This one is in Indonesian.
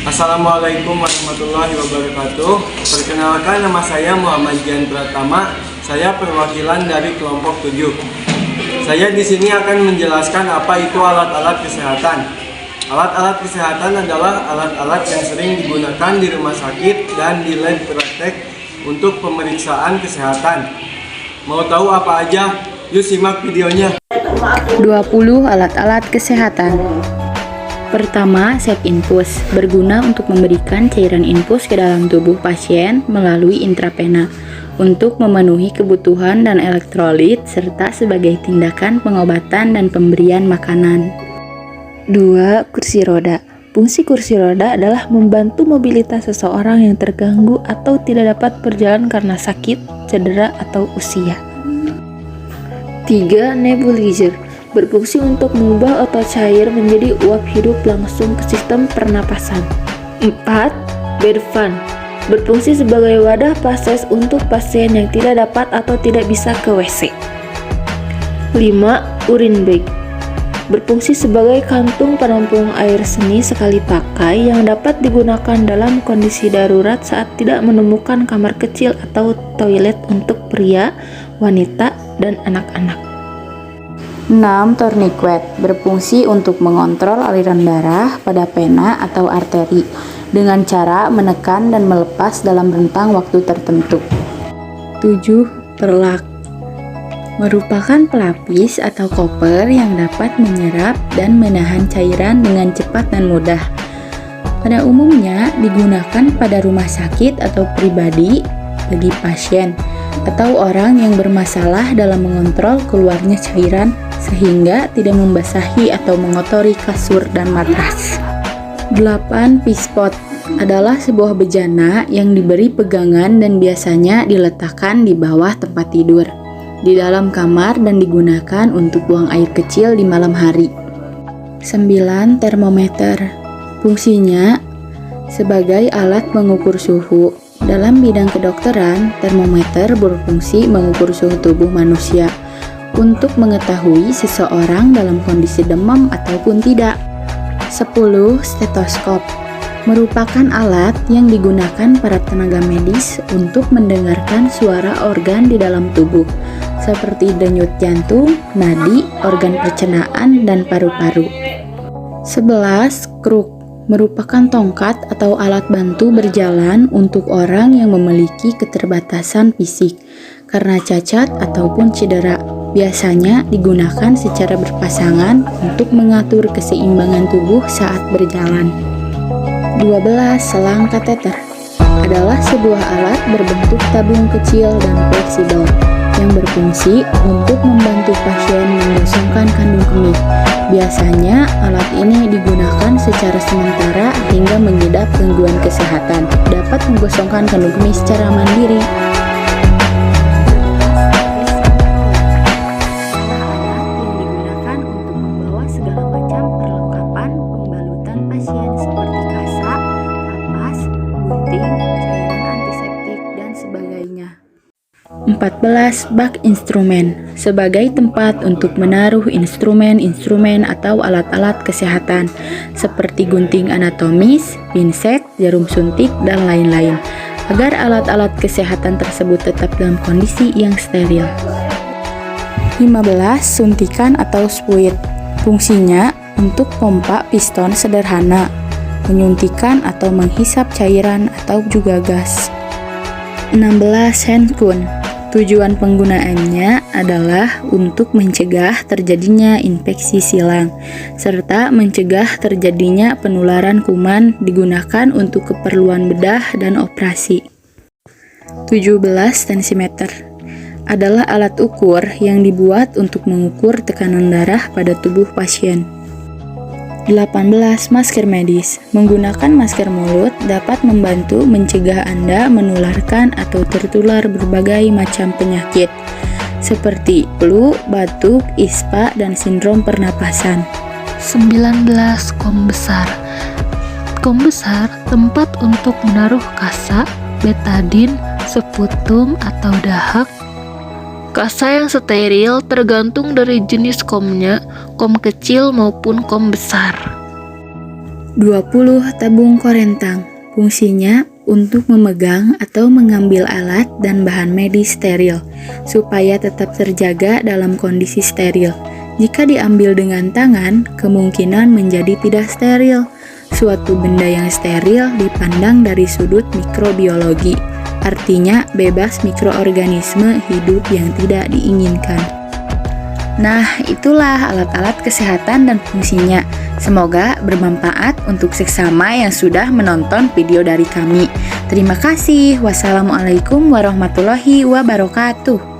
Assalamualaikum warahmatullahi wabarakatuh. Perkenalkan, nama saya Muhammad Gian Pratama. Saya perwakilan dari kelompok 7. Saya di sini akan menjelaskan apa itu alat-alat kesehatan. Alat-alat kesehatan adalah alat-alat yang sering digunakan di rumah sakit dan di lab praktek untuk pemeriksaan kesehatan. Mau tahu apa aja? Yuk simak videonya. 20 alat-alat kesehatan. Pertama, set infus, berguna untuk memberikan cairan infus ke dalam tubuh pasien melalui intravena untuk memenuhi kebutuhan dan elektrolit serta sebagai tindakan pengobatan dan pemberian makanan. 2. Kursi roda. Fungsi kursi roda adalah membantu mobilitas seseorang yang terganggu atau tidak dapat berjalan karena sakit, cedera, atau usia. 3. Nebulizer, berfungsi untuk mengubah otot cair menjadi uap hidup langsung ke sistem pernapasan. 4. Bed fan, berfungsi sebagai wadah pases untuk pasien yang tidak dapat atau tidak bisa ke WC. 5. Urine bag, berfungsi sebagai kantung penampung air seni sekali pakai yang dapat digunakan dalam kondisi darurat saat tidak menemukan kamar kecil atau toilet untuk pria, wanita, dan anak-anak. 6. Tourniquet, berfungsi untuk mengontrol aliran darah pada pena atau arteri dengan cara menekan dan melepas dalam rentang waktu tertentu. 7. Perlak, merupakan pelapis atau koper yang dapat menyerap dan menahan cairan dengan cepat dan mudah. Pada umumnya digunakan pada rumah sakit atau pribadi bagi pasien atau orang yang bermasalah dalam mengontrol keluarnya cairan sehingga tidak membasahi atau mengotori kasur dan matras. 8. Pispot adalah sebuah bejana yang diberi pegangan dan biasanya diletakkan di bawah tempat tidur, di dalam kamar dan digunakan untuk buang air kecil di malam hari. 9. Termometer, fungsinya sebagai alat mengukur suhu. Dalam bidang kedokteran, termometer berfungsi mengukur suhu tubuh manusia untuk mengetahui seseorang dalam kondisi demam ataupun tidak. 10. Stetoskop, merupakan alat yang digunakan para tenaga medis untuk mendengarkan suara organ di dalam tubuh, seperti denyut jantung, nadi, organ pencernaan, dan paru-paru. 11. Kruk, merupakan tongkat atau alat bantu berjalan untuk orang yang memiliki keterbatasan fisik karena cacat ataupun cedera. Biasanya digunakan secara berpasangan untuk mengatur keseimbangan tubuh saat berjalan. 12. Selang kateter adalah sebuah alat berbentuk tabung kecil dan fleksibel yang berfungsi untuk membantu pasien menggosongkan kandung kemih. Biasanya alat ini digunakan secara sementara hingga mengidap gangguan kesehatan. Dapat menggosongkan kandung kemih secara mandiri. Pasien seperti kasa, kapas, gunting, cairan antiseptik, dan sebagainya. 14. Bak instrumen, sebagai tempat untuk menaruh instrumen-instrumen atau alat-alat kesehatan seperti gunting anatomis, pinset, jarum suntik, dan lain-lain, agar alat-alat kesehatan tersebut tetap dalam kondisi yang steril. 15. Suntikan atau spuit, fungsinya untuk pompa piston sederhana, menyuntikkan atau menghisap cairan atau juga gas. 16. Handgun, tujuan penggunaannya adalah untuk mencegah terjadinya infeksi silang, serta mencegah terjadinya penularan kuman, digunakan untuk keperluan bedah dan operasi. 17. Tensimeter adalah alat ukur yang dibuat untuk mengukur tekanan darah pada tubuh pasien. 18. Masker medis, menggunakan masker mulut dapat membantu mencegah Anda menularkan atau tertular berbagai macam penyakit seperti flu, batuk, ispa, dan sindrom pernapasan. 19. Kom besar. Kom besar tempat untuk menaruh kasa, betadin, sputum, atau dahak. Kasa yang steril tergantung dari jenis komnya, kom kecil maupun kom besar. 20. Tabung korentang. Fungsinya untuk memegang atau mengambil alat dan bahan medis steril, supaya tetap terjaga dalam kondisi steril. Jika diambil dengan tangan, kemungkinan menjadi tidak steril. Suatu benda yang steril dipandang dari sudut mikrobiologi, artinya bebas mikroorganisme hidup yang tidak diinginkan. Nah, itulah alat-alat kesehatan dan fungsinya. Semoga bermanfaat untuk seksama yang sudah menonton video dari kami. Terima kasih. Wassalamualaikum warahmatullahi wabarakatuh.